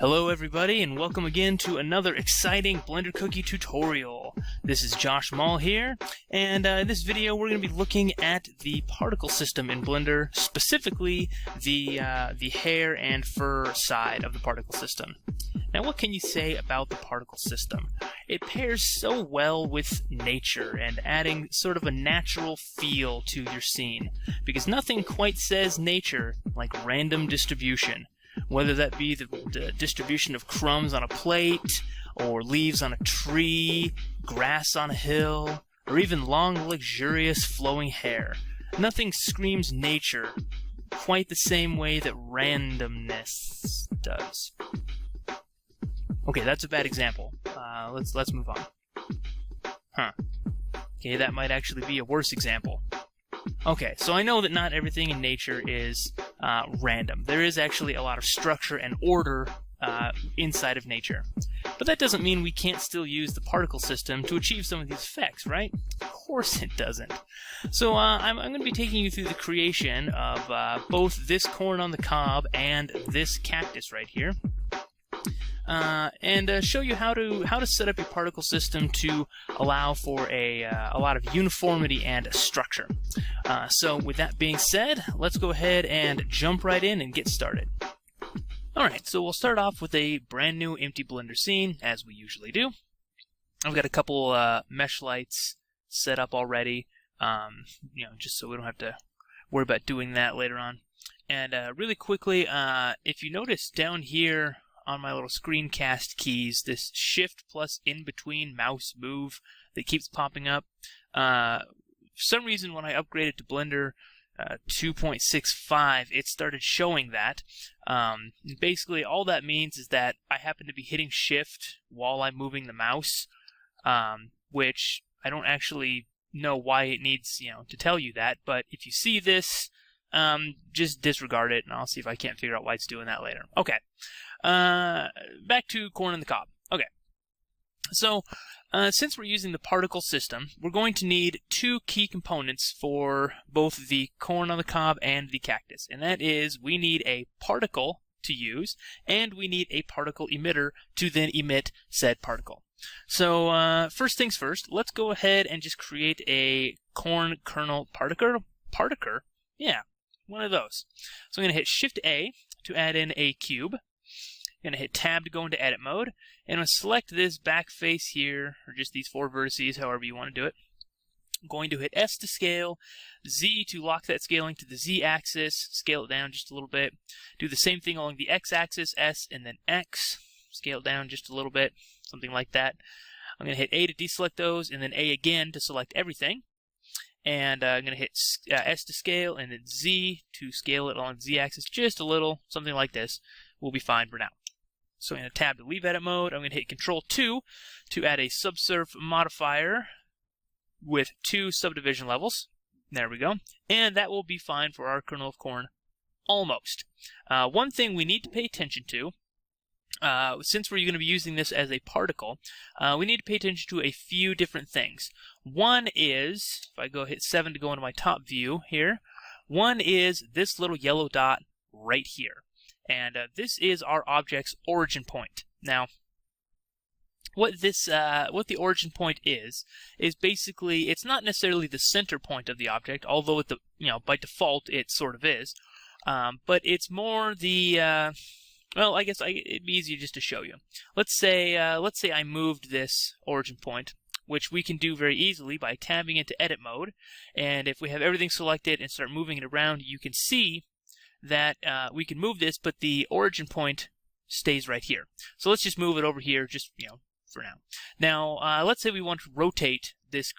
Hello everybody, and welcome again to another exciting Blender Cookie tutorial. This is Josh Maul here, and in this video we're going to be looking at the particle system in Blender, specifically the hair and fur side of the particle system. Now, what can you say about the particle system? It pairs so well with nature and adding sort of a natural feel to your scene, because nothing quite says nature like random distribution. Whether that be the distribution of crumbs on a plate, or leaves on a tree, grass on a hill, or even long, luxurious, flowing hair. Nothing screams nature quite the same way that randomness does. Okay, that's a bad example. Let's move on. Okay, that might actually be a worse example. Okay, so I know that not everything in nature is random. There is actually a lot of structure and order inside of nature. But that doesn't mean we can't still use the particle system to achieve some of these effects, right? Of course it doesn't. So I'm going to be taking you through the creation of both this corn on the cob and this cactus right here. And show you how to set up your particle system to allow for a lot of uniformity and structure. So with that being said, let's go ahead and jump right in and get started. Alright, so we'll start off with a brand new empty Blender scene, as we usually do. I've got a couple mesh lights set up already, just so we don't have to worry about doing that later on. And really quickly, if you notice down here on my little screencast keys, this shift plus in between mouse move that keeps popping up. For some reason, when I upgraded to Blender 2.65, it started showing that. Basically, all that means is that I happen to be hitting shift while I'm moving the mouse, which I don't actually know why it needs, to tell you that. But if you see this, just disregard it, and I'll see if I can't figure out why it's doing that later. Okay. Back to corn on the cob. Okay. So, since we're using the particle system, we're going to need two key components for both the corn on the cob and the cactus. And that is, we need a particle to use, and we need a particle emitter to then emit said particle. So, first things first, let's go ahead and just create a corn kernel particle. Yeah, one of those. So I'm going to hit Shift A to add in a cube. I'm going to hit Tab to go into edit mode, and I'm going to select this back face here, or just these four vertices, however you want to do it. I'm going to hit S to scale, Z to lock that scaling to the Z axis, scale it down just a little bit. Do the same thing along the X axis, S and then X, scale it down just a little bit, something like that. I'm going to hit A to deselect those, and then A again to select everything. And I'm going to hit S to scale, and then Z to scale it on the Z axis just a little, something like this. We'll be fine for now. So I'm going to tab to leave edit mode. I'm going to hit Control 2 to add a subsurf modifier with 2 subdivision levels. There we go. And that will be fine for our kernel of corn, almost. One thing we need to pay attention to, since we're going to be using this as a particle, we need to pay attention to a few different things. One is, if I go hit 7 to go into my top view here, one is this little yellow dot right here. And this is our object's origin point. Now, what the origin point is basically, it's not necessarily the center point of the object, although by default it sort of is. But it's more the well, I guess it'd be easier just to show you. Let's say I moved this origin point, which we can do very easily by tabbing into edit mode. And if we have everything selected and start moving it around, you can see that we can move this, but the origin point stays right here. So let's just move it over here, just for now. Now, let's say we want to rotate this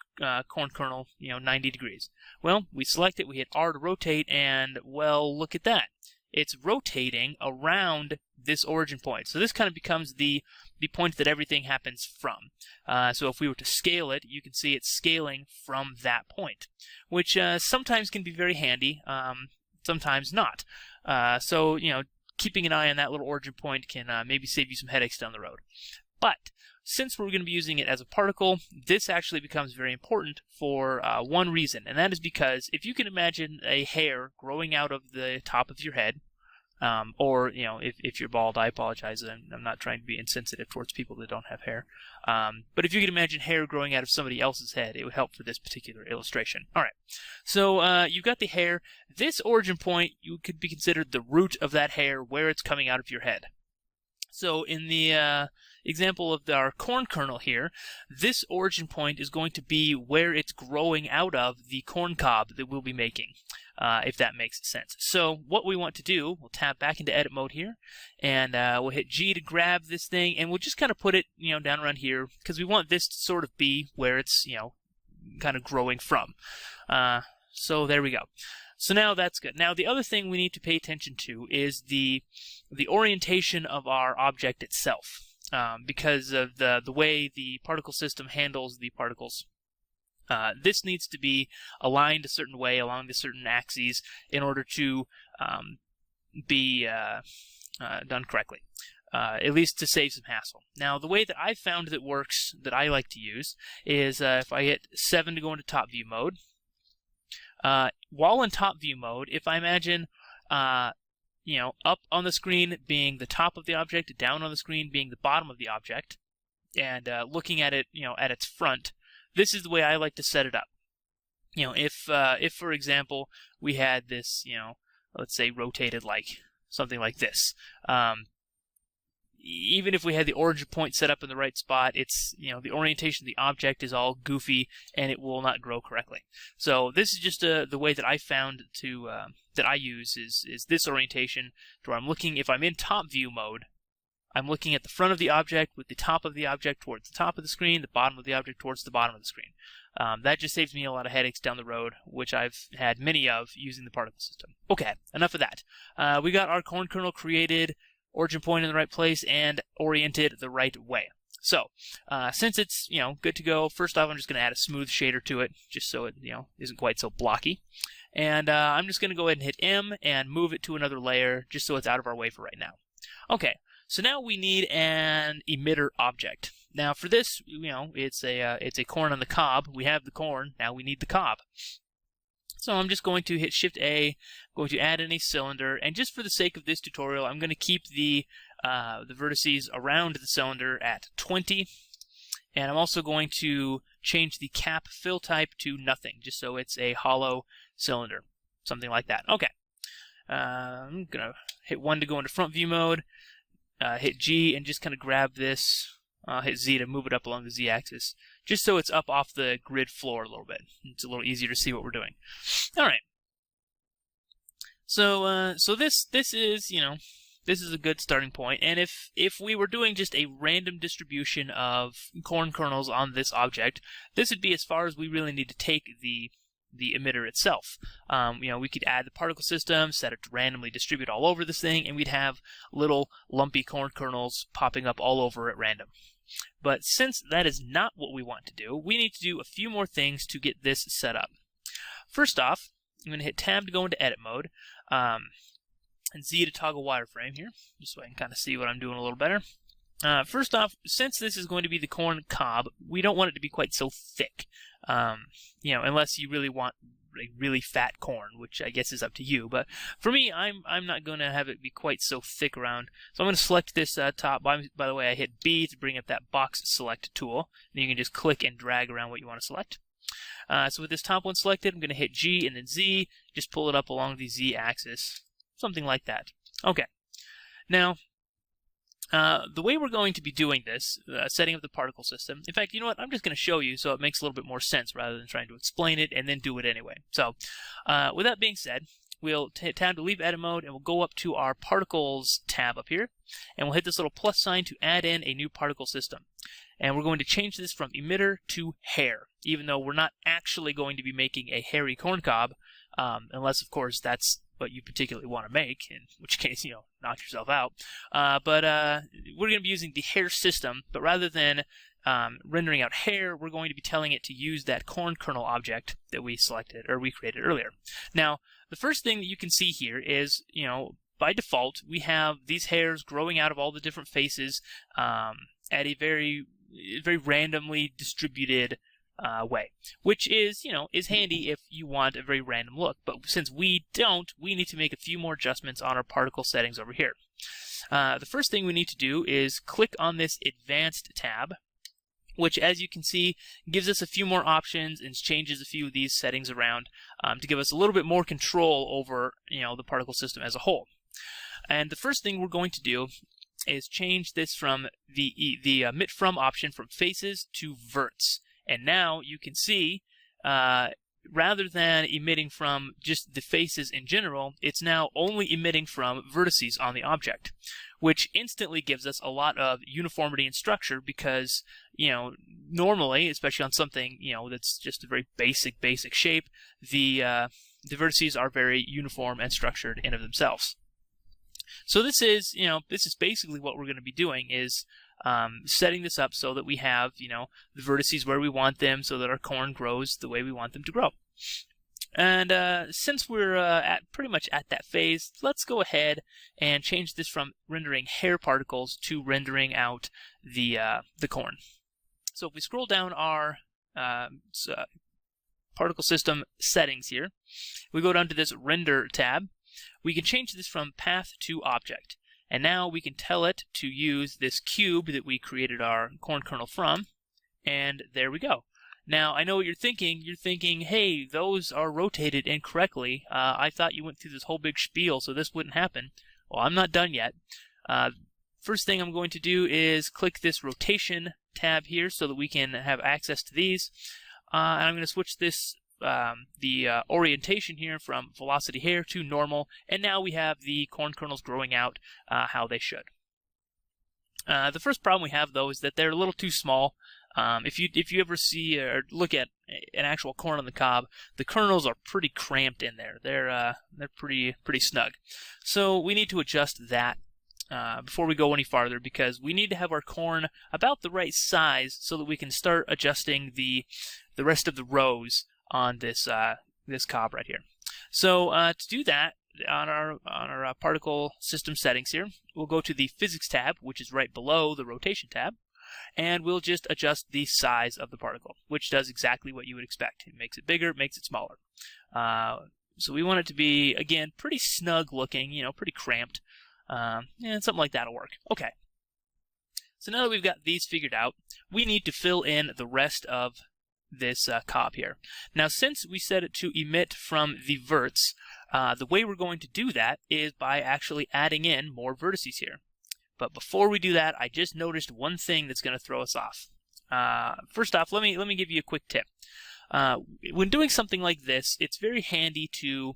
corn kernel, 90 degrees. Well, we select it, we hit R to rotate, and well, look at that. It's rotating around this origin point. So this kind of becomes the point that everything happens from. So if we were to scale it, you can see it's scaling from that point, which sometimes can be very handy. Sometimes not. So, keeping an eye on that little origin point can maybe save you some headaches down the road. But since we're going to be using it as a particle, this actually becomes very important for one reason, and that is because if you can imagine a hair growing out of the top of your head, Or, you know, if you're bald, I apologize. I'm not trying to be insensitive towards people that don't have hair. But if you could imagine hair growing out of somebody else's head, it would help for this particular illustration. All right. So you've got the hair. This origin point, you could be considered the root of that hair, where it's coming out of your head. So in the example of our corn kernel here, this origin point is going to be where it's growing out of the corn cob that we'll be making, if that makes sense. So what we want to do, we'll tab back into edit mode here, and we'll hit G to grab this thing, and we'll just kind of put it, you know, down around here, because we want this to sort of be where it's, you know, kind of growing from. So there we go. So now that's good. Now the other thing we need to pay attention to is the orientation of our object itself, because of the way the particle system handles the particles. This needs to be aligned a certain way along the certain axes in order to be done correctly, at least to save some hassle. Now the way that I found that works, that I like to use, is if I hit 7 to go into top view mode. While in top view mode, if I imagine, you know, up on the screen being the top of the object, down on the screen being the bottom of the object, and looking at it, you know, at its front, this is the way I like to set it up. You know, if for example we had this, you know, let's say rotated like something like this. Even if we had the origin point set up in the right spot, it's, you know, the orientation of the object is all goofy and it will not grow correctly. So this is just the way that I found to that I use is this orientation, to where I'm looking, if I'm in top view mode, I'm looking at the front of the object with the top of the object towards the top of the screen, the bottom of the object towards the bottom of the screen. That just saves me a lot of headaches down the road, which I've had many of using the particle system. Okay, enough of that. We got our corn kernel created, origin point in the right place, and oriented the right way. So, since it's, you know, good to go, first off I'm just going to add a smooth shader to it, just so it, you know, isn't quite so blocky. And I'm just going to go ahead and hit M and move it to another layer, just so it's out of our way for right now. Okay, so now we need an emitter object. Now for this, you know, it's a corn on the cob. We have the corn, now we need the cob. So I'm just going to hit Shift A, going to add in a cylinder, and just for the sake of this tutorial, I'm going to keep the vertices around the cylinder at 20, and I'm also going to change the cap fill type to nothing, just so it's a hollow cylinder, something like that. Okay, I'm going to hit 1 to go into front view mode, hit G, and just kind of grab this. Hit Z to move it up along the Z-axis, just so it's up off the grid floor a little bit. It's a little easier to see what we're doing. All right. So this is, you know, this is a good starting point. And if we were doing just a random distribution of corn kernels on this object, this would be as far as we really need to take the emitter itself. You know, we could add the particle system, set it to randomly distribute all over this thing, and we'd have little lumpy corn kernels popping up all over at random. But since that is not what we want to do, we need to do a few more things to get this set up. First off, I'm going to hit Tab to go into edit mode, and Z to toggle wireframe here, just so I can kind of see what I'm doing a little better. First off, since this is going to be the corn cob, we don't want it to be quite so thick. You know, unless you really want like really fat corn, which I guess is up to you. But for me, I'm not going to have it be quite so thick around. So I'm going to select this top. By the way, I hit B to bring up that box select tool. And you can just click and drag around what you want to select. So with this top one selected, I'm going to hit G and then Z. Just pull it up along the Z axis. Something like that. Okay. Now, the way we're going to be doing this, setting up the particle system, in fact, you know what, I'm just going to show you so it makes a little bit more sense rather than trying to explain it and then do it anyway. So, with that being said, we'll hit Tab to leave edit mode, and we'll go up to our Particles tab up here, and we'll hit this little plus sign to add in a new particle system. And we're going to change this from emitter to hair, even though we're not actually going to be making a hairy corn cob, unless, of course, that's what you particularly want to make, in which case, you know, knock yourself out. But we're going to be using the hair system, but rather than rendering out hair, we're going to be telling it to use that corn kernel object that we selected, or we created earlier. Now, the first thing that you can see here is, you know, by default, we have these hairs growing out of all the different faces at a very randomly distributed way, which is, is handy if you want a very random look. But since we don't, we need to make a few more adjustments on our particle settings over here. The first thing we need to do is click on this Advanced tab, which, as you can see, gives us a few more options and changes a few of these settings around to give us a little bit more control over, the particle system as a whole. And the first thing we're going to do is change this from the emit from option from faces to verts. And now you can see, rather than emitting from just the faces in general, it's now only emitting from vertices on the object, which instantly gives us a lot of uniformity and structure because, normally, especially on something, that's just a very basic shape, the vertices are very uniform and structured in of themselves. So this is basically what we're going to be doing is setting this up so that we have, the vertices where we want them so that our corn grows the way we want them to grow. And since we're pretty much at that phase, let's go ahead and change this from rendering hair particles to rendering out the corn. So if we scroll down our particle system settings here, we go down to this Render tab. We can change this from path to object. And now we can tell it to use this cube that we created our corn kernel from. And there we go. Now, I know what you're thinking. You're thinking, hey, those are rotated incorrectly. I thought you went through this whole big spiel, so this wouldn't happen. Well, I'm not done yet. First thing I'm going to do is click this rotation tab here so that we can have access to these. And I'm going to switch this the orientation here from velocity hair to normal, and now we have the corn kernels growing out how they should. The first problem we have, though, is that they're a little too small. If you ever see or look at an actual corn on the cob, the kernels are pretty cramped in there. They're pretty snug. So we need to adjust that before we go any farther, because we need to have our corn about the right size so that we can start adjusting the rest of the rows on this cob right here. So to do that, on our particle system settings here, we'll go to the Physics tab, which is right below the Rotation tab, and we'll just adjust the size of the particle, which does exactly what you would expect. It makes it bigger, it makes it smaller. So we want it to be, again, pretty snug looking, pretty cramped, and something like that will work. Okay. So now that we've got these figured out, we need to fill in the rest of this cob here. Now, since we set it to emit from the verts, the way we're going to do that is by actually adding in more vertices here. But before we do that, I just noticed one thing that's going to throw us off. First off, let me give you a quick tip. When doing something like this, it's very handy to,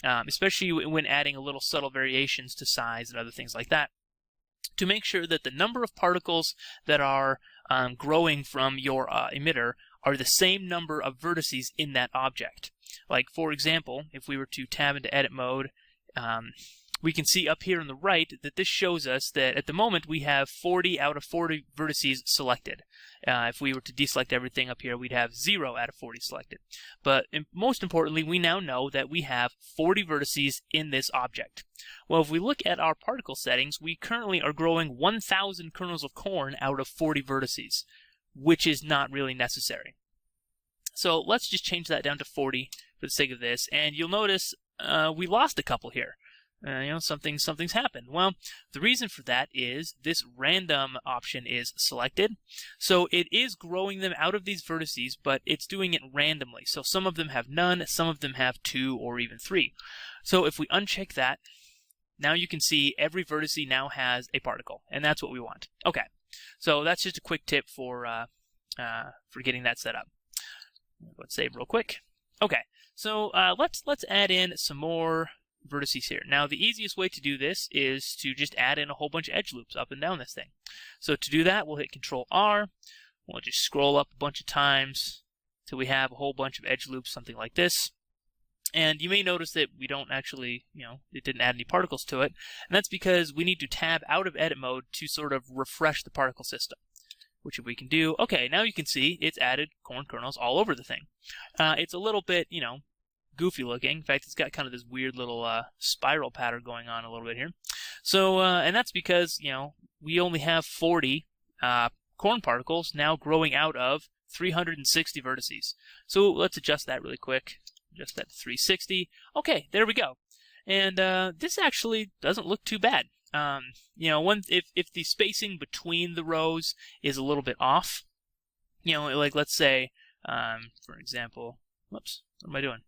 especially when adding a little subtle variations to size and other things like that, to make sure that the number of particles that are growing from your emitter are the same number of vertices in that object. Like, for example, if we were to tab into edit mode, we can see up here on the right that this shows us that at the moment we have 40 out of 40 vertices selected. If we were to deselect everything up here, we'd have 0 out of 40 selected. But most importantly, we now know that we have 40 vertices in this object. Well, if we look at our particle settings, we currently are growing 1,000 kernels of corn out of 40 vertices, which is not really necessary. So let's just change that down to 40 for the sake of this, and you'll notice we lost a couple here. Something's happened. Well, the reason for that is this random option is selected. So it is growing them out of these vertices, but it's doing it randomly. So some of them have none, some of them have 2 or even 3. So if we uncheck that, now you can see every vertice now has a particle, and that's what we want. Okay, so that's just a quick tip for getting that set up. Let's save real quick. Okay, so let's add in some more vertices here. Now, the easiest way to do this is to just add in a whole bunch of edge loops up and down this thing. So to do that, we'll hit Control R. We'll just scroll up a bunch of times till we have a whole bunch of edge loops, something like this. And you may notice that we don't actually, it didn't add any particles to it. And that's because we need to tab out of edit mode to sort of refresh the particle system, which we can do. Okay, now you can see it's added corn kernels all over the thing. It's a little bit, goofy looking. In fact, it's got kind of this weird little spiral pattern going on a little bit here. So, and that's because, we only have 40 corn particles now growing out of 360 vertices. So let's adjust that really quick. Adjust that to 360. Okay, there we go. And this actually doesn't look too bad. You know, if the spacing between the rows is a little bit off, you know, like let's say, for example, whoops, what am I doing?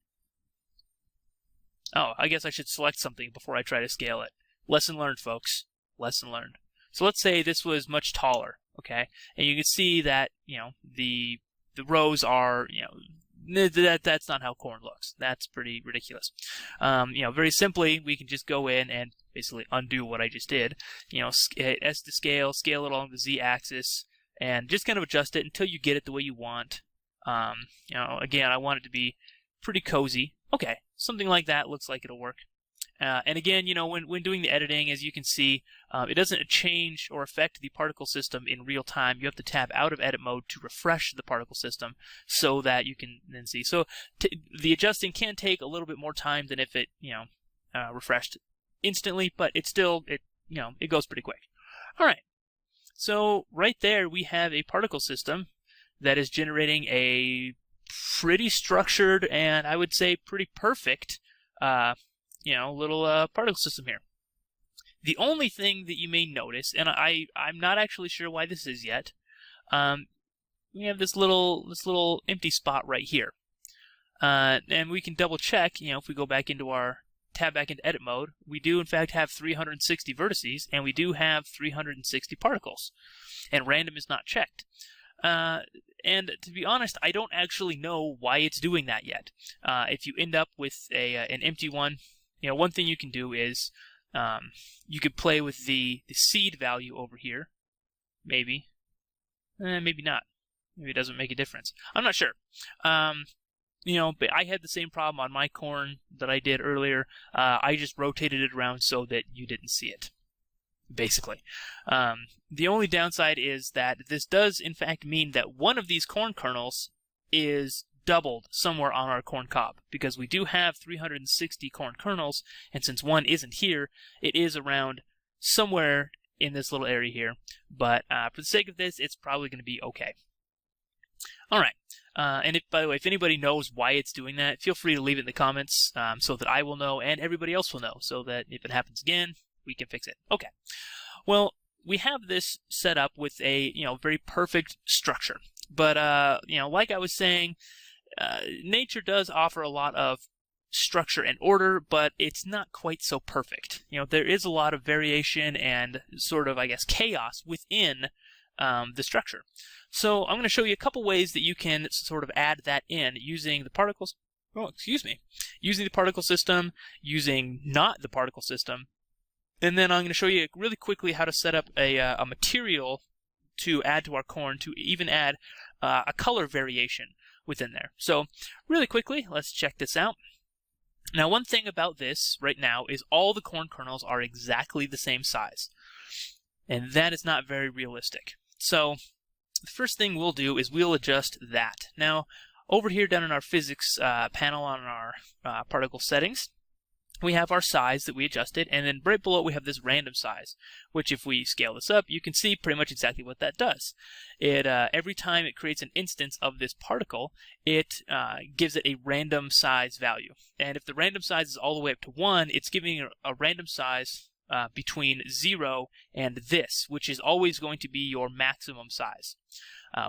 Oh, I guess I should select something before I try to scale it. Lesson learned, folks. Lesson learned. So let's say this was much taller, okay? And you can see that, you know, the rows are, you know, that's not how corn looks. That's pretty ridiculous. You know, very simply, we can just go in and basically undo what I just did. You know, hit S to scale it along the Z-axis, and just kind of adjust it until you get it the way you want. You know, again, I want it to be pretty cozy. Okay, something like that looks like it'll work. And again, you know, when doing the editing, as you can see, it doesn't change or affect the particle system in real time. You have to tab out of edit mode to refresh the particle system so that you can then see. So the adjusting can take a little bit more time than if it, you know, refreshed instantly, but it goes pretty quick. All right. So right there we have a particle system that is generating a pretty structured and I would say pretty perfect you know, little particle system here. The only thing that you may notice, and I'm not actually sure why this is yet, we have this little empty spot right here, and we can double check. You know, if we go back into our tab back into edit mode, we do in fact have 360 vertices, and we do have 360 particles, and random is not checked. And to be honest, I don't actually know why it's doing that yet. If you end up with an empty one, you know, one thing you can do is you could play with the seed value over here. Maybe. Maybe not. Maybe it doesn't make a difference. I'm not sure. You know, but I had the same problem on my corn that I did earlier. I just rotated it around so that you didn't see it, basically. The only downside is that this does in fact mean that one of these corn kernels is doubled somewhere on our corn cob, because we do have 360 corn kernels, and since one isn't here, it is around somewhere in this little area here. But for the sake of this, it's probably going to be okay. All right. And by the way, if anybody knows why it's doing that, feel free to leave it in the comments so that I will know and everybody else will know, so that if it happens again, we can fix it. Okay. Well, we have this set up with a, you know, very perfect structure. But, you know, like I was saying, nature does offer a lot of structure and order, but it's not quite so perfect. You know, there is a lot of variation and sort of, I guess, chaos within the structure. So I'm going to show you a couple ways that you can sort of add that in using the particles. Oh, excuse me. Using the particle system, using not the particle system, and then I'm going to show you really quickly how to set up a material to add to our corn, to even add a color variation within there. So really quickly, let's check this out. Now, one thing about this right now is all the corn kernels are exactly the same size, and that is not very realistic. So the first thing we'll do is we'll adjust that. Now, over here down in our physics panel on our particle settings, we have our size that we adjusted, and then right below we have this random size, which if we scale this up, you can see pretty much exactly what that does. It every time it creates an instance of this particle, it gives it a random size value. And if the random size is all the way up to 1, it's giving a random size between 0 and this, which is always going to be your maximum size.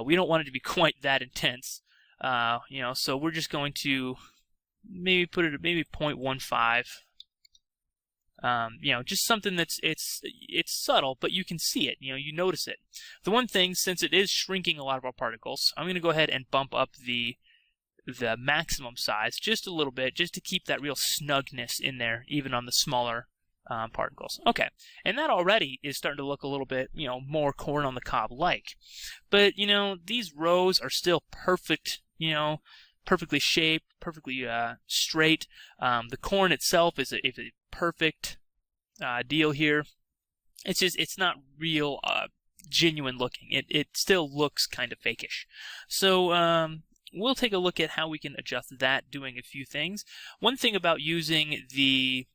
We don't want it to be quite that intense, you know, so we're just going to maybe put it at maybe 0.15. You know, just something that's it's subtle, but you can see it. You know, you notice it. The one thing, since it is shrinking a lot of our particles, I'm going to go ahead and bump up the maximum size just a little bit, just to keep that real snugness in there, even on the smaller particles. Okay, and that already is starting to look a little bit, you know, more corn on the cob like. But you know, these rows are still perfect. You know, perfectly shaped, perfectly straight. The corn itself is a perfect deal here. It's just, it's not real genuine looking. It still looks kind of fakish. So we'll take a look at how we can adjust that, doing a few things. One thing about using the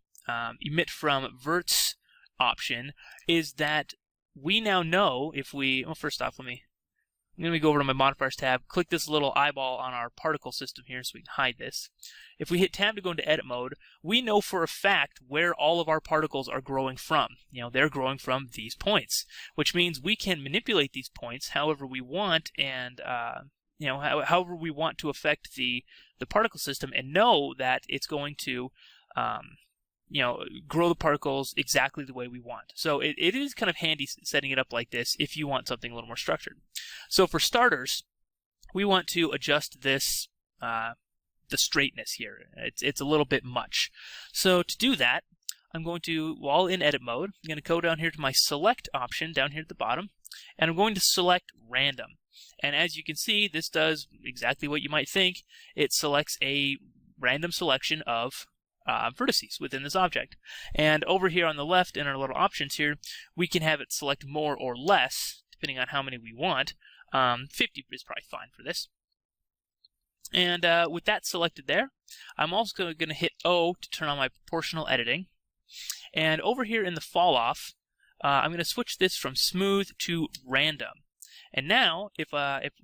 emit from Verts option is that we now know if we, well, first off, let me Then we go over to my Modifiers tab, click this little eyeball on our particle system here so we can hide this. If we hit tab to go into edit mode, we know for a fact where all of our particles are growing from. They're growing from these points, which means we can manipulate these points however we want and however we want to affect the particle system, and know that it's going to grow the particles exactly the way we want. So it is kind of handy setting it up like this if you want something a little more structured. So for starters, we want to adjust this, the straightness here. It's a little bit much. So to do that, I'm going to, while in edit mode, I'm going to go down here to my select option down here at the bottom, and I'm going to select random. And as you can see, this does exactly what you might think. It selects a random selection of vertices within this object. And over here on the left in our little options here, we can have it select more or less, depending on how many we want. 50 is probably fine for this. And with that selected there, I'm also going to hit O to turn on my proportional editing. And over here in the fall off, I'm going to switch this from smooth to random. And now, if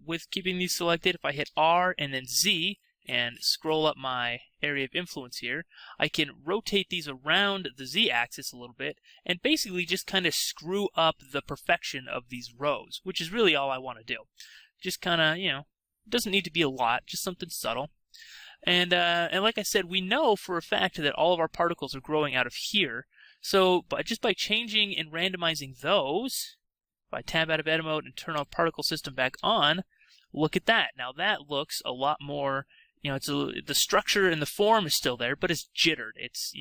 with keeping these selected, if I hit R and then Z and scroll up my area of influence here, I can rotate these around the Z axis a little bit and basically just kind of screw up the perfection of these rows, which is really all I want to do. Just kind of, it doesn't need to be a lot, just something subtle. And like I said, we know for a fact that all of our particles are growing out of here. So just by changing and randomizing those, if I tab out of edit mode and turn our particle system back on, look at that. Now that looks a lot more, the structure and the form is still there, but it's jittered. It's,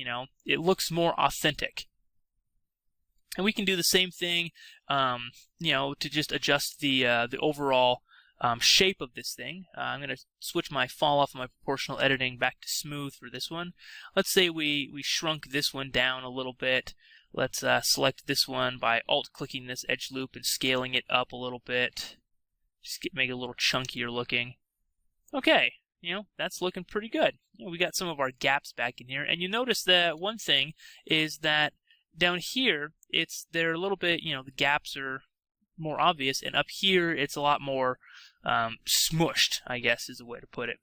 it looks more authentic. And we can do the same thing, to just adjust the overall shape of this thing. I'm going to switch my fall off of my proportional editing back to smooth for this one. Let's say we shrunk this one down a little bit. Let's select this one by alt-clicking this edge loop and scaling it up a little bit. Just make it a little chunkier looking. Okay, that's looking pretty good. We got some of our gaps back in here, and you notice that one thing is that down here, they're a little bit, the gaps are more obvious, and up here it's a lot more smushed, I guess is the way to put it.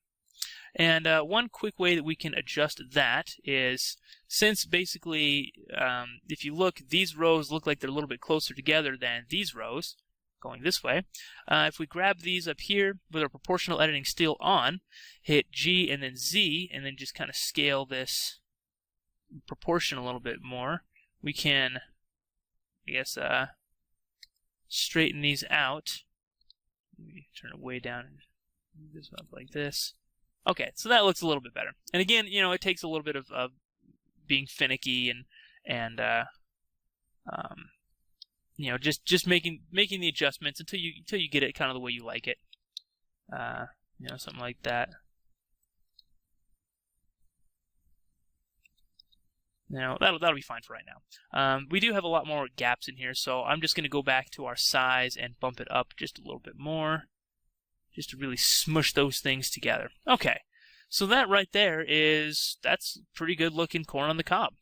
And one quick way that we can adjust that is, since basically, if you look, these rows look like they're a little bit closer together than these rows, going this way. If we grab these up here with our proportional editing still on, hit G and then Z, and then just kind of scale this proportion a little bit more, we can, I guess, straighten these out. Maybe turn it way down and move this up like this. Okay, so that looks a little bit better. And again, it takes a little bit of being finicky and just making the adjustments until you get it kind of the way you like it. Something like that. Now that'll be fine for right now. We do have a lot more gaps in here, so I'm just going to go back to our size and bump it up just a little bit more, just to really smush those things together. Okay, so that right there that's pretty good looking corn on the cob.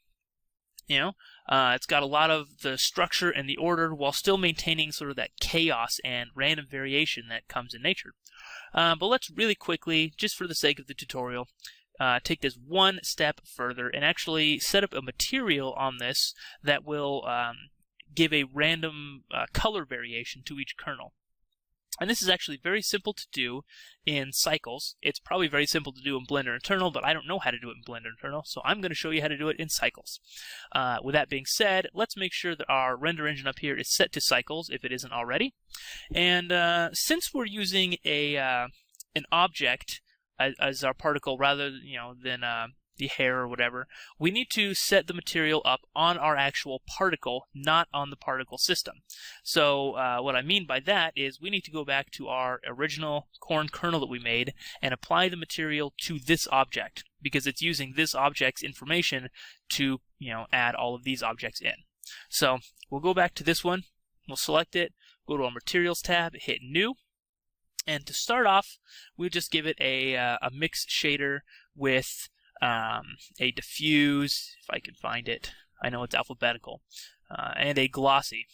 It's got a lot of the structure and the order while still maintaining sort of that chaos and random variation that comes in nature. But let's really quickly, just for the sake of the tutorial, take this one step further and actually set up a material on this that will give a random color variation to each kernel. And this is actually very simple to do in Cycles. It's probably very simple to do in Blender Internal, but I don't know how to do it in Blender Internal, so I'm going to show you how to do it in Cycles. With that being said, let's make sure that our render engine up here is set to Cycles if it isn't already. And since we're using an object as our particle rather than the hair or whatever, we need to set the material up on our actual particle, not on the particle system. So what I mean by that is we need to go back to our original corn kernel that we made and apply the material to this object, because it's using this object's information to add all of these objects in. So we'll go back to this one, we'll select it, go to our materials tab, hit new, and to start off we'll just give it a mix shader with a diffuse, if I can find it, I know it's alphabetical, and a glossy.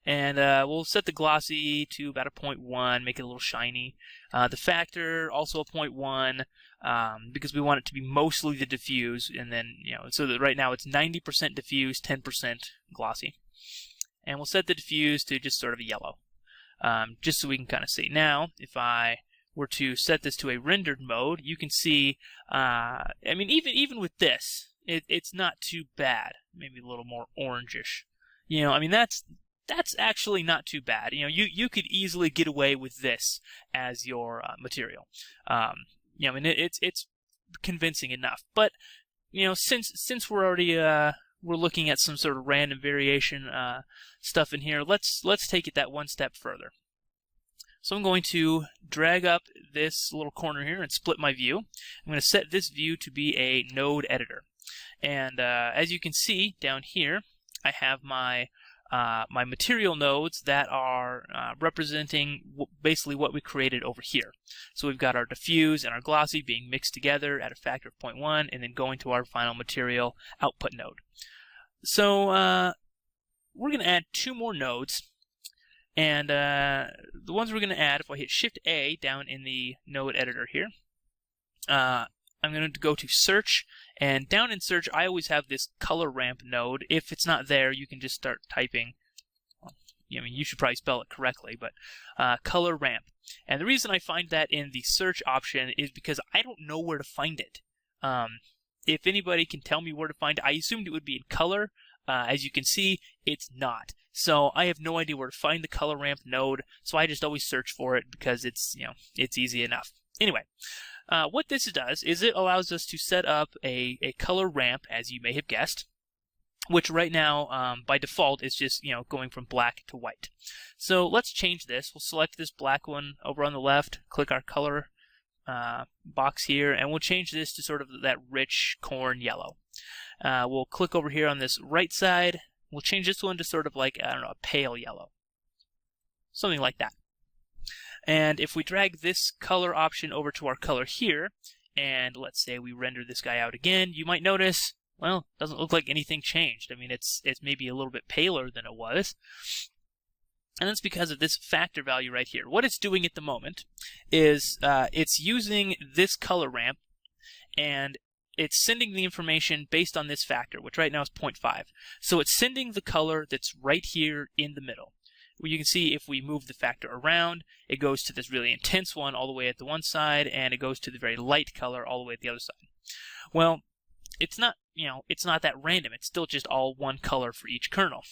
And we'll set the glossy to about a 0.1, make it a little shiny. The factor, also a 0.1, because we want it to be mostly the diffuse, and then, so that right now it's 90% diffuse, 10% glossy. And we'll set the diffuse to just sort of a yellow, just so we can kind of see. Now, if I were to set this to a rendered mode, you can see, I mean, even with this, it's not too bad. Maybe a little more orangish. I mean, that's actually not too bad. You could easily get away with this as your material. I mean, it's convincing enough. But since we're already we're looking at some sort of random variation stuff in here, let's take it that one step further. So I'm going to drag up this little corner here and split my view. I'm going to set this view to be a node editor. And as you can see down here, I have my my material nodes that are representing basically what we created over here. So we've got our diffuse and our glossy being mixed together at a factor of 0.1 and then going to our final material output node. So we're going to add 2 more nodes. And the ones we're going to add, if I hit Shift A down in the node editor here, I'm going to go to search, and down in search I always have this color ramp node. If it's not there, you can just start typing. Well, I mean, you should probably spell it correctly, but color ramp. And the reason I find that in the search option is because I don't know where to find it. If anybody can tell me where to find it, I assumed it would be in color. As you can see, it's not. So I have no idea where to find the color ramp node, so I just always search for it because it's, it's easy enough. Anyway, what this does is it allows us to set up a color ramp, as you may have guessed, which right now, by default, is just, going from black to white. So let's change this. We'll select this black one over on the left, click our color box here, and we'll change this to sort of that rich corn yellow. We'll click over here on this right side. We'll change this one to sort of like, I don't know, a pale yellow. Something like that. And if we drag this color option over to our color here, and let's say we render this guy out again, you might notice, well, it doesn't look like anything changed. I mean, it's maybe a little bit paler than it was. And that's because of this factor value right here. What it's doing at the moment is it's using this color ramp, and it's sending the information based on this factor, which right now is 0.5. So it's sending the color that's right here in the middle. You can see if we move the factor around, it goes to this really intense one all the way at the one side, and it goes to the very light color all the way at the other side. Well, it's not, it's not that random. It's still just all one color for each kernel.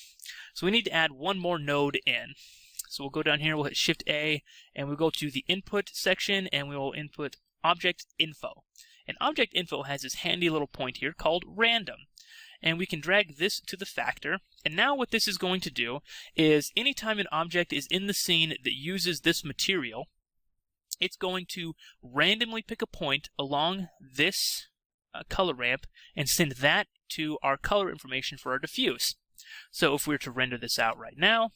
So we need to add one more node in. So we'll go down here, we'll hit Shift A, and we'll go to the input section, and we will input object info. And object info has this handy little point here called random. And we can drag this to the factor. And now what this is going to do is anytime an object is in the scene that uses this material, it's going to randomly pick a point along this color ramp and send that to our color information for our diffuse. So if we were to render this out right now,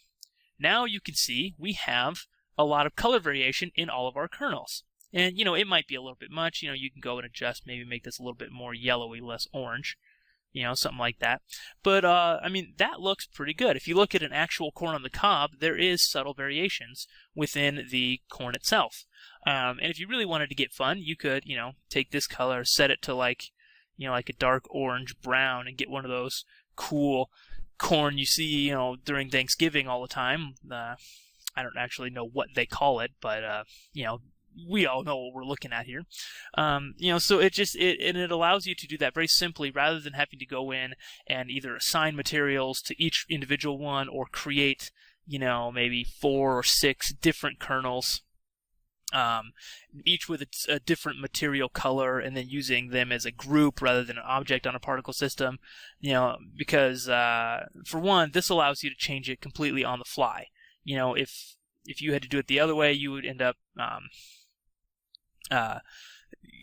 you can see we have a lot of color variation in all of our kernels. And, it might be a little bit much. You can go and adjust, maybe make this a little bit more yellowy, less orange. Something like that. But, I mean, that looks pretty good. If you look at an actual corn on the cob, there is subtle variations within the corn itself. And if you really wanted to get fun, you could, take this color, set it to like, like a dark orange brown, and get one of those cool corn you see, during Thanksgiving all the time. I don't actually know what they call it, but, we all know what we're looking at here. So it allows you to do that very simply rather than having to go in and either assign materials to each individual one or create, maybe 4 or 6 different kernels, each with a different material color, and then using them as a group rather than an object on a particle system, because for one, this allows you to change it completely on the fly. If you had to do it the other way, you would end up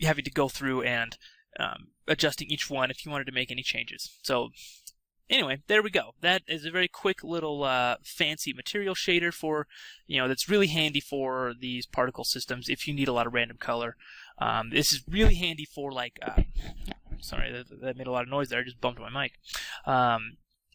having to go through and adjusting each one if you wanted to make any changes. So anyway, there we go. That is a very quick little fancy material shader for, that's really handy for these particle systems if you need a lot of random color. This is really handy for like, sorry, that made a lot of noise there. I just bumped my mic.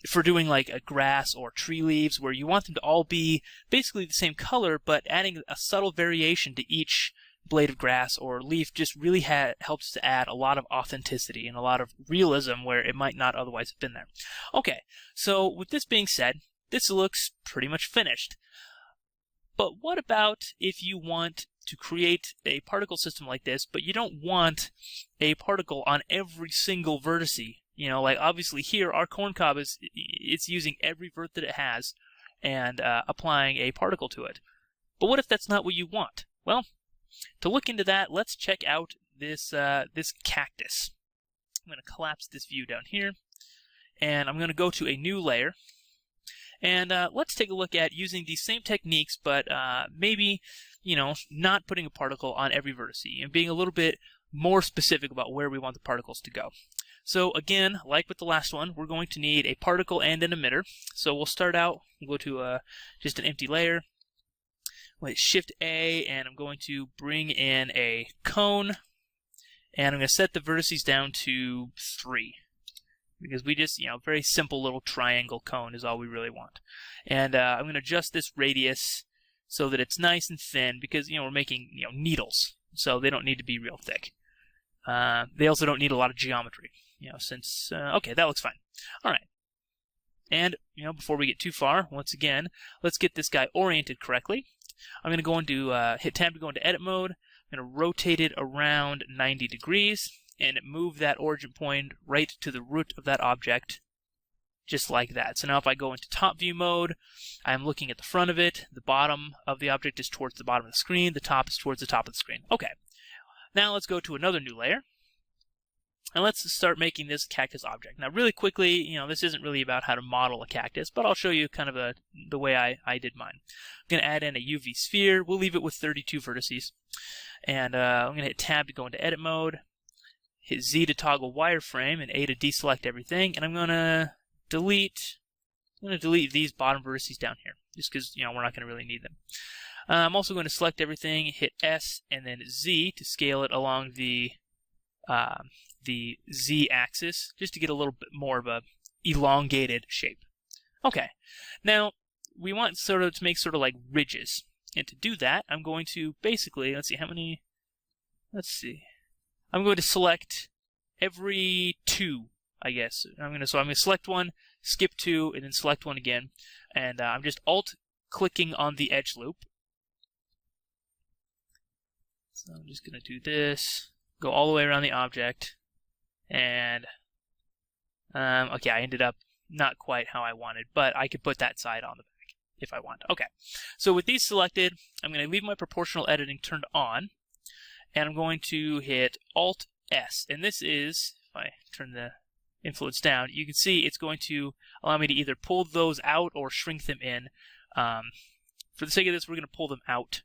for doing like a grass or tree leaves, where you want them to all be basically the same color, but adding a subtle variation to each blade of grass or leaf just really helps to add a lot of authenticity and a lot of realism where it might not otherwise have been there. Okay, so with this being said, this looks pretty much finished. But what about if you want to create a particle system like this, but you don't want a particle on every single vertex? You know, like obviously here our corncob it's using every vert that it has and applying a particle to it. But what if that's not what you want? Well, to look into that, let's check out this this cactus. I'm going to collapse this view down here, and I'm going to go to a new layer. And let's take a look at using these same techniques, but maybe, you know, not putting a particle on every vertex and being a little bit more specific about where we want the particles to go. So again, like with the last one, we're going to need a particle and an emitter. So we'll start out, we'll go to just an empty layer. With Shift A, and I'm going to bring in a cone, and I'm going to set the vertices down to 3. Because we just, you know, very simple little triangle cone is all we really want. And I'm going to adjust this radius so that it's nice and thin, because, you know, we're making, you know, needles, so they don't need to be real thick. They also don't need a lot of geometry, you know, since, okay, that looks fine. All right. And, you know, before we get too far, once again, let's get this guy oriented correctly. I'm going to go into, hit tab to go into edit mode. I'm going to rotate it around 90 degrees and move that origin point right to the root of that object, just like that. So now if I go into top view mode, I'm looking at the front of it. The bottom of the object is towards the bottom of the screen. The top is towards the top of the screen. Okay. Now let's go to another new layer. And let's start making this cactus object. Now really quickly, you know, this isn't really about how to model a cactus, but I'll show you kind of the way I did mine. I'm going to add in a UV sphere. We'll leave it with 32 vertices. And I'm going to hit tab to go into edit mode. Hit Z to toggle wireframe and A to deselect everything. And I'm going to delete these bottom vertices down here, just because, you know, we're not going to really need them. I'm also going to select everything, hit S and then Z to scale it along the Z axis, just to get a little bit more of a elongated shape. Okay, now we want sort of to make sort of like ridges, and to do that, I'm going to basically, let's see, I'm going to select every 2, I guess. I'm going to select one, skip 2, and then select one again, and I'm just alt clicking on the edge loop. So I'm just going to do this. Go all the way around the object, and okay, I ended up not quite how I wanted, but I could put that side on the back if I want. Okay, so with these selected, I'm going to leave my proportional editing turned on, and I'm going to hit Alt S, and this is, if I turn the influence down, you can see it's going to allow me to either pull those out or shrink them in. For the sake of this, we're going to pull them out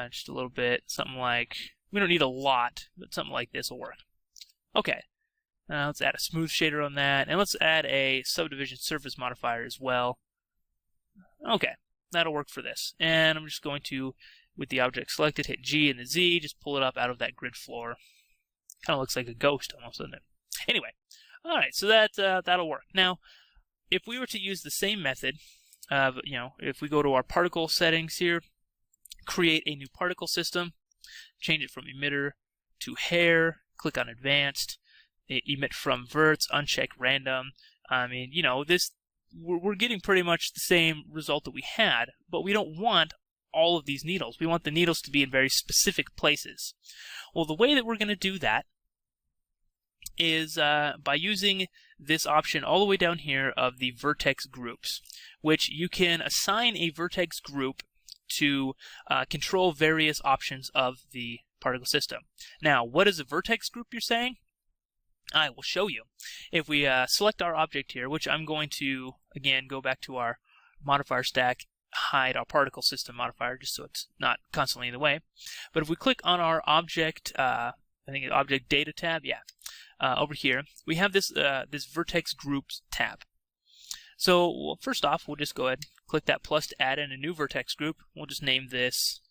just a little bit, something like, we don't need a lot, but something like this will work. Okay, let's add a smooth shader on that, and let's add a subdivision surface modifier as well. Okay, that'll work for this. And I'm just going to, with the object selected, hit G and the Z, just pull it up out of that grid floor. Kind of looks like a ghost almost, doesn't it? Anyway, alright, so that'll work. Now, if we were to use the same method, you know, if we go to our particle settings here, create a new particle system, change it from emitter to hair, click on advanced, emit from verts, uncheck random. I mean, you know, we're getting pretty much the same result that we had, but we don't want all of these needles. We want the needles to be in very specific places. Well, the way that we're going to do that is by using this option all the way down here of the vertex groups, which you can assign a vertex group to control various options of the particle system. Now, what is a vertex group, you're saying? I will show you. If we select our object here, which I'm going to, again, go back to our modifier stack, hide our particle system modifier, just so it's not constantly in the way. But if we click on our object, I think it's object data tab, yeah, over here, we have this, this vertex groups tab. So, well, first off, we'll just go ahead and click that plus to add in a new vertex group. We'll just name this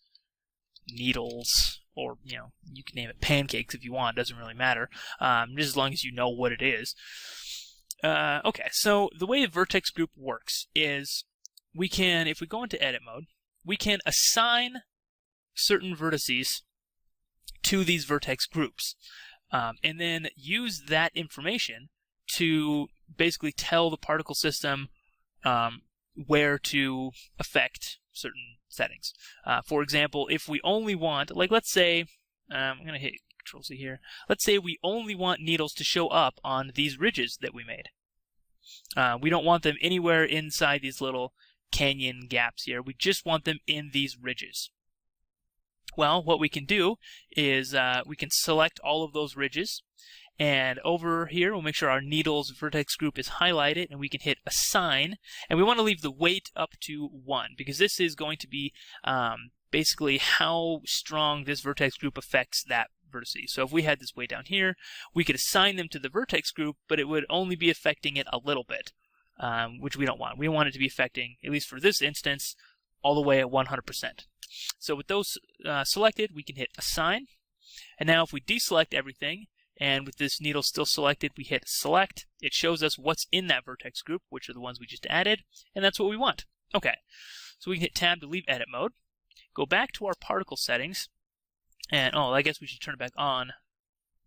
needles, or, you know, you can name it pancakes if you want, doesn't really matter, just as long as you know what it is. Okay, so the way a vertex group works is we can, if we go into edit mode, we can assign certain vertices to these vertex groups, and then use that information to basically tell the particle system where to affect certain settings. For example, if we only want, like let's say, I'm going to hit Control-C here. Let's say we only want needles to show up on these ridges that we made. We don't want them anywhere inside these little canyon gaps here. We just want them in these ridges. Well, what we can do is we can select all of those ridges, and over here we'll make sure our needles vertex group is highlighted, and we can hit assign, and we want to leave the weight up to 1 because this is going to be basically how strong this vertex group affects that vertices. So if we had this weight down here, we could assign them to the vertex group, but it would only be affecting it a little bit, which we don't want. We want it to be affecting, at least for this instance, all the way at 100%. So with those selected, we can hit assign. And now if we deselect everything, and with this needle still selected, we hit select, it shows us what's in that vertex group, which are the ones we just added, and that's what we want. Okay, so we can hit tab to leave edit mode, go back to our particle settings, and I guess we should turn it back on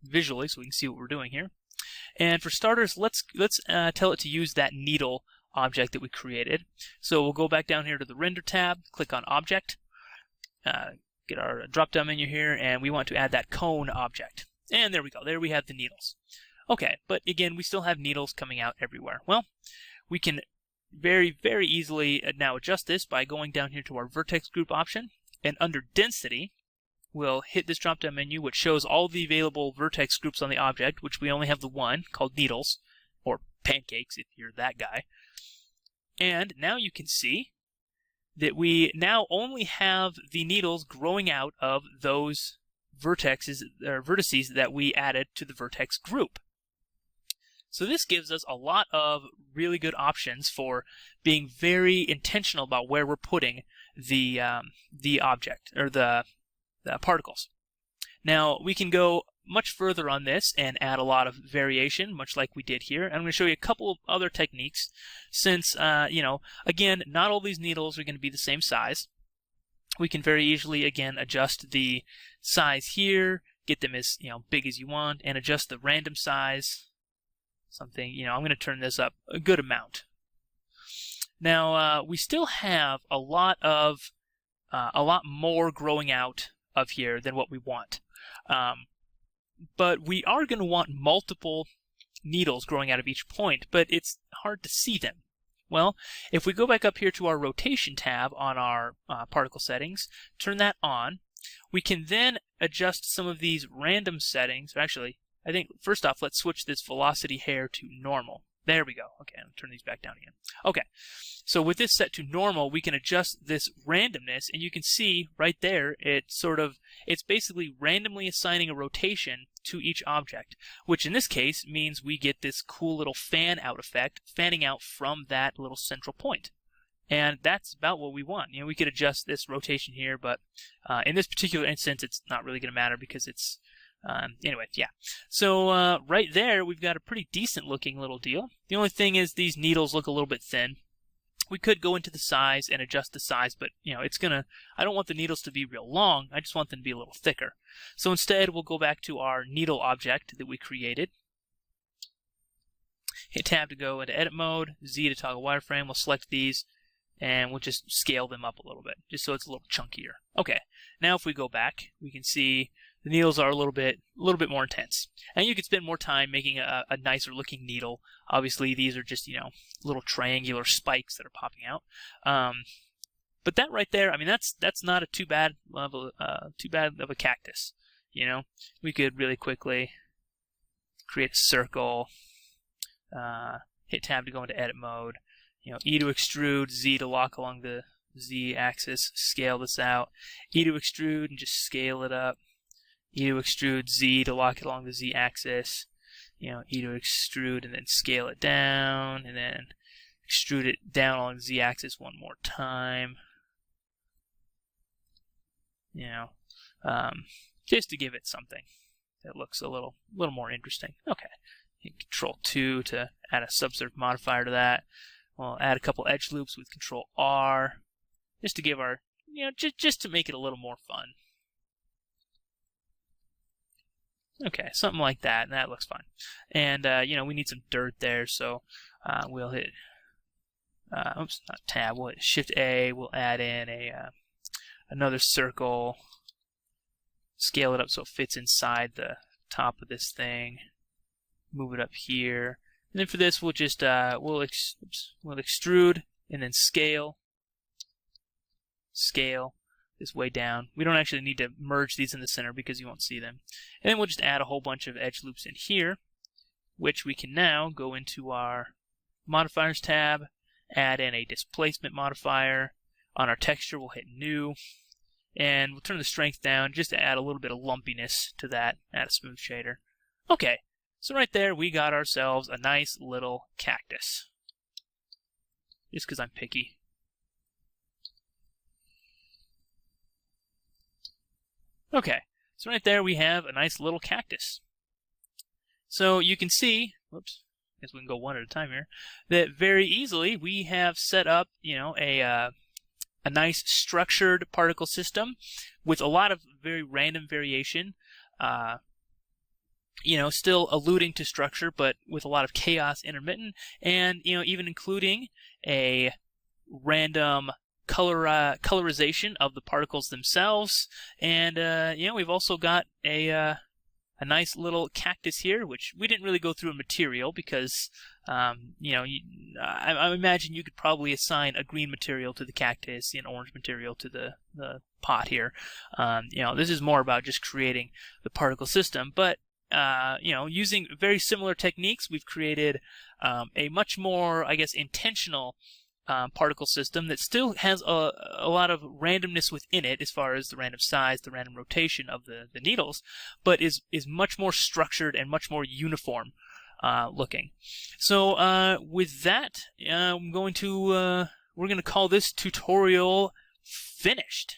visually so we can see what we're doing here. And for starters, let's tell it to use that needle object that we created. So we'll go back down here to the render tab, click on object, get our drop down menu here, and we want to add that cone object. And there we go, there we have the needles. Okay, but again, we still have needles coming out everywhere. Well, we can very, very easily now adjust this by going down here to our vertex group option, and under density, we'll hit this drop down menu which shows all the available vertex groups on the object, which we only have the one called needles, or pancakes if you're that guy. And now you can see that we now only have the needles growing out of those vertices that we added to the vertex group. So this gives us a lot of really good options for being very intentional about where we're putting the object or the particles. Now we can go much further on this and add a lot of variation, much like we did here. I'm going to show you a couple of other techniques since, again, not all these needles are going to be the same size. We can very easily, again, adjust the size here, get them as big as you want, and adjust the random size. Something, I'm going to turn this up a good amount. Now, we still have a lot more growing out of here than what we want. But we are going to want multiple needles growing out of each point, but it's hard to see them. Well, if we go back up here to our rotation tab on our particle settings, turn that on, we can then adjust some of these random settings. Actually, I think first off, let's switch this velocity hair to normal. There we go. Okay, I'll turn these back down again. Okay, so with this set to normal, we can adjust this randomness, and you can see right there, it's basically randomly assigning a rotation to each object, which in this case means we get this cool little fan out effect, fanning out from that little central point. And that's about what we want. We could adjust this rotation here, but in this particular instance, it's not really going to matter because it's anyway, yeah. So right there, we've got a pretty decent looking little deal. The only thing is these needles look a little bit thin. We could go into the size and adjust the size, but I don't want the needles to be real long. I just want them to be a little thicker. So instead, we'll go back to our needle object that we created. Hit tab to go into edit mode, Z to toggle wireframe. We'll select these, and we'll just scale them up a little bit, just so it's a little chunkier. Okay, now if we go back, we can see the needles are a little bit more intense. And you can spend more time making a nicer looking needle. Obviously, these are just, little triangular spikes that are popping out. But that right there, that's not too bad of a cactus. We could really quickly create a circle, hit tab to go into edit mode, E to extrude, Z to lock along the Z axis, scale this out, E to extrude and just scale it up. E to extrude, Z to lock it along the Z axis, E to extrude and then scale it down, and then extrude it down along the Z axis one more time. Just to give it something that looks a little more interesting. Okay, hit Control-2 to add a subsurf modifier to that. We'll add a couple edge loops with Control-R, just to give our, just to make it a little more fun. Okay, something like that, and that looks fine. And, we need some dirt there, so we'll hit, oops, not tab, we'll hit Shift-A, we'll add in another circle, scale it up so it fits inside the top of this thing, move it up here, and then for this we'll just, we'll extrude, and then scale this way down. We don't actually need to merge these in the center because you won't see them. And then we'll just add a whole bunch of edge loops in here, which we can now go into our Modifiers tab, add in a displacement modifier. On our texture, we'll hit New, and we'll turn the strength down just to add a little bit of lumpiness to that, add a smooth shader. Okay, so right there we got ourselves a nice little cactus. Just because I'm picky. Okay, so right there we have a nice little cactus. So you can see, whoops, I guess we can go one at a time here, that very easily we have set up, a nice structured particle system with a lot of very random variation, still alluding to structure, but with a lot of chaos intermittent, and, even including a random colorization of the particles themselves, and we've also got a nice little cactus here, which we didn't really go through a material because I imagine you could probably assign a green material to the cactus, an orange material to the pot here. This is more about just creating the particle system, but using very similar techniques, we've created a much more, I guess, intentional particle system that still has a lot of randomness within it as far as the random size, the random rotation of the needles, but is much more structured and much more uniform looking. So with that, we're going to call this tutorial finished.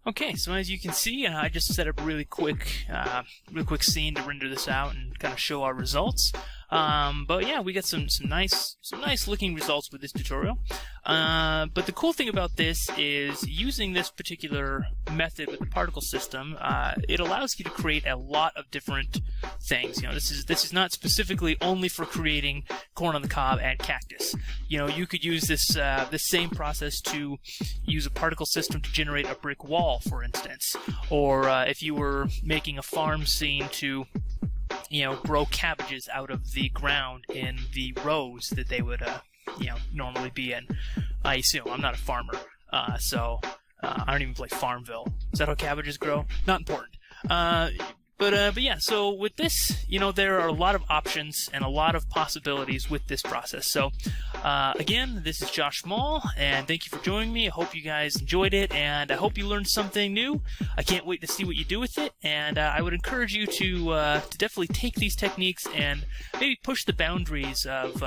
Okay, so as you can see, I just set up a really quick scene to render this out and kind of show our results. But yeah, we got some nice looking results with this tutorial. But the cool thing about this is using this particular method with the particle system, it allows you to create a lot of different things. This is not specifically only for creating corn on the cob and cactus. You could use this same process to use a particle system to generate a brick wall, for instance, or if you were making a farm scene to grow cabbages out of the ground in the rows that they would normally be in. I assume I'm not a farmer, so I don't even play Farmville. Is that how cabbages grow? Not important. But yeah, so with this, there are a lot of options and a lot of possibilities with this process. So again, this is Josh Maul, and thank you for joining me. I hope you guys enjoyed it, and I hope you learned something new. I can't wait to see what you do with it, and I would encourage you to definitely take these techniques and maybe push the boundaries of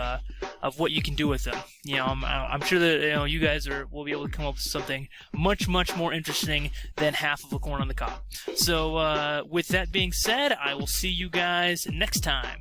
what you can do with them. I'm sure that you guys will be able to come up with something much more interesting than half of a corn on the cob. So with that being said, I will see you guys next time.